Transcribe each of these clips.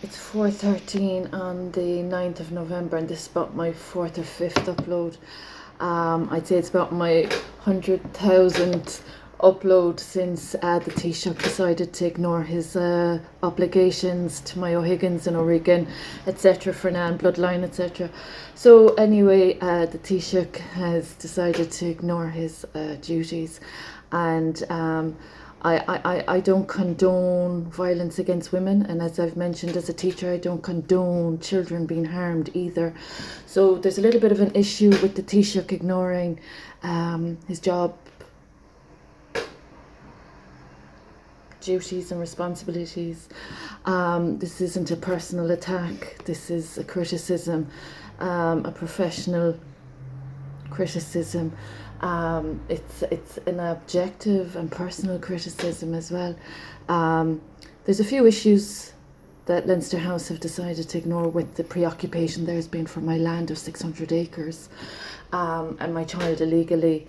It's 4:13 on the 9th of November, and this is about my fourth or fifth upload. I'd say it's about my 100,000th upload since the Taoiseach decided to ignore his obligations to my O'Higgins and O'Regan, etc., Fernan bloodline, etc. So anyway, the Taoiseach has decided to ignore his duties, and I don't condone violence against women, and as I've mentioned as a teacher, I don't condone children being harmed either. So there's a little bit of an issue with the Taoiseach ignoring his job duties and responsibilities. This isn't a personal attack, this is a criticism, a professional criticism. It's an objective and personal criticism as well. There's a few issues that Leinster House have decided to ignore with the preoccupation there has been for my land of 600 acres, and my child illegally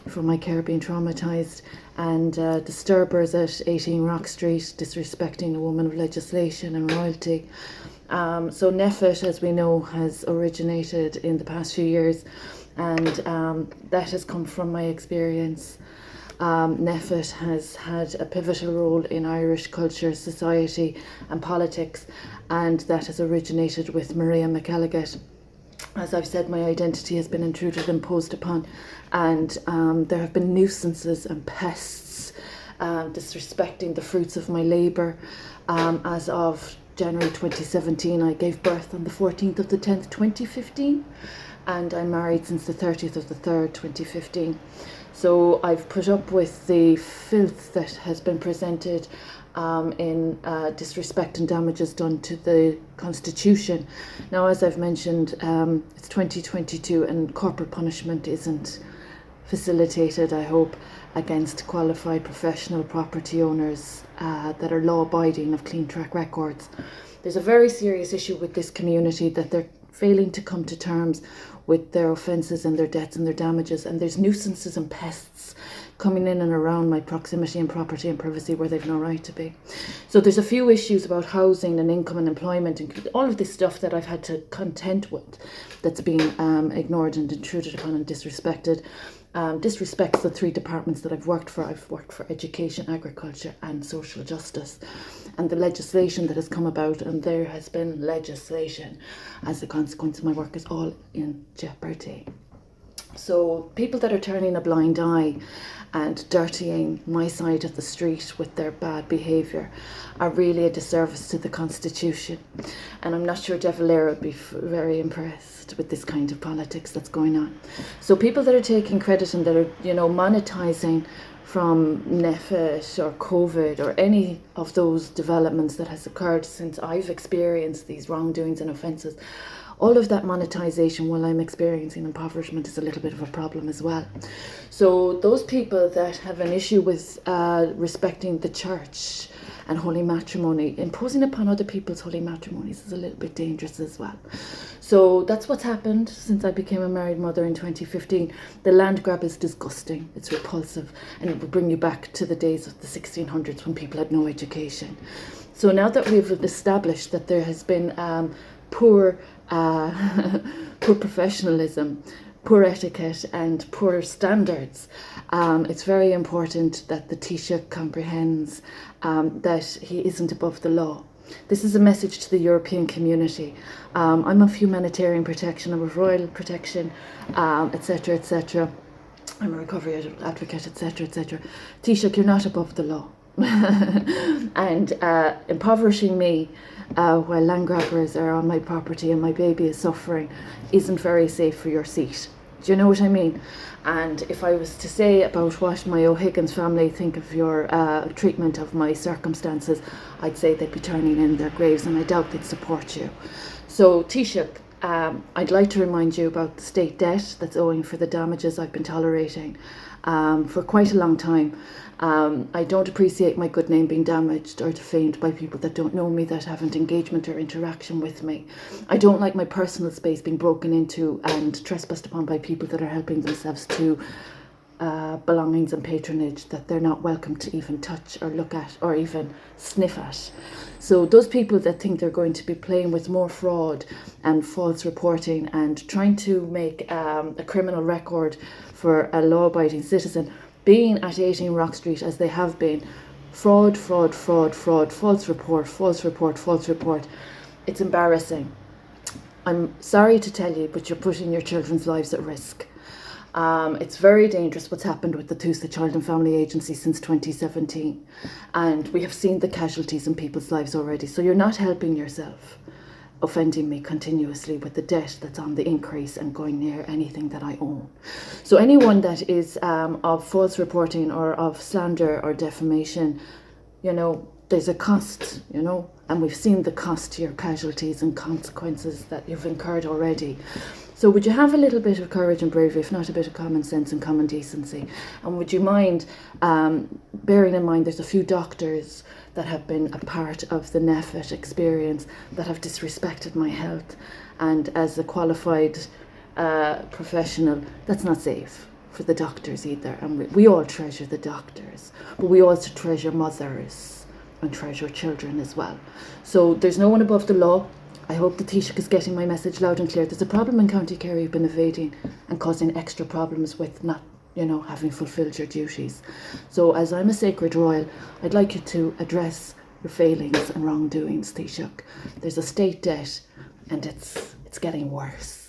from my care being traumatised, and disturbers at 18 Rock Street disrespecting a woman of legislation and royalty. So NEFIT, as we know, has originated in the past few years, and that has come from my experience. NEFIT has had a pivotal role in Irish culture, society and politics, and that has originated with Maria McElligott. As I've said, my identity has been intruded and imposed upon, and there have been nuisances and pests disrespecting the fruits of my labour. As of January 2017, I gave birth on the 14th of the 10th, 2015, and I'm married since the 30th of the 3rd, 2015. So I've put up with the filth that has been presented in disrespect and damages done to the Constitution. Now, as I've mentioned, it's 2022 and corporal punishment isn't facilitated, I hope, against qualified professional property owners that are law-abiding of clean track records. There's a very serious issue with this community that they're failing to come to terms with their offences and their debts and their damages, and there's nuisances and pests coming in and around my proximity and property and privacy where they've no right to be. So there's a few issues about housing and income and employment and all of this stuff that I've had to contend with that's been ignored and intruded upon and disrespected. Disrespects the three departments that I've worked for. I've worked for education, agriculture and social justice. And the legislation that has come about, and there has been legislation as a consequence of my work, is all in jeopardy. So people that are turning a blind eye and dirtying my side of the street with their bad behaviour are really a disservice to the Constitution. And I'm not sure De Valera would be very impressed with this kind of politics that's going on. So people that are taking credit and that are, monetising from NEFIT or COVID or any of those developments that has occurred since I've experienced these wrongdoings and offences, all of that monetisation while I'm experiencing impoverishment is a little bit of a problem as well. So those people that have an issue with respecting the church and holy matrimony, imposing upon other people's holy matrimonies is a little bit dangerous as well. So that's what's happened since I became a married mother in 2015. The land grab is disgusting, it's repulsive, and it will bring you back to the days of the 1600s when people had no education. So now that we've established that there has been poor professionalism, poor etiquette and poor standards, it's very important that the Taoiseach comprehends that he isn't above the law. This is a message to the European community. I'm of humanitarian protection, I'm of royal protection, etc., etc. I'm a recovery advocate, etc., etc. Taoiseach, you're not above the law. And impoverishing me while land grabbers are on my property and my baby is suffering isn't very safe for your seat. Do you know what I mean? And if I was to say about what my O'Higgins family think of your treatment of my circumstances, I'd say they'd be turning in their graves, and I doubt they'd support you. So Taoiseach, I'd like to remind you about the state debt that's owing for the damages I've been tolerating for quite a long time. I don't appreciate my good name being damaged or defamed by people that don't know me, that haven't engagement or interaction with me. I don't like my personal space being broken into and trespassed upon by people that are helping themselves to belongings and patronage that they're not welcome to even touch or look at or even sniff at. So those people that think they're going to be playing with more fraud and false reporting and trying to make a criminal record for a law-abiding citizen, being at 18 Rock Street as they have been, fraud, fraud, fraud, fraud, false report, false report, false report. It's embarrassing. I'm sorry to tell you, but you're putting your children's lives at risk. It's very dangerous what's happened with the TUSA Child and Family Agency since 2017. And we have seen the casualties in people's lives already. So you're not helping yourself, offending me continuously with the debt that's on the increase and going near anything that I own. So anyone that is of false reporting or of slander or defamation, you know, there's a cost, you know, and we've seen the cost to your casualties and consequences that you've incurred already. So would you have a little bit of courage and bravery, if not a bit of common sense and common decency? And would you mind bearing in mind there's a few doctors that have been a part of the NEFIT experience that have disrespected my health, and as a qualified professional, that's not safe for the doctors either. And we all treasure the doctors, but we also treasure mothers and treasure children as well. So there's no one above the law. I hope the Taoiseach is getting my message loud and clear. There's a problem in County Kerry you've been evading and causing extra problems with not, you know, having fulfilled your duties. So as I'm a sacred royal, I'd like you to address your failings and wrongdoings, Taoiseach. There's a state debt and it's getting worse.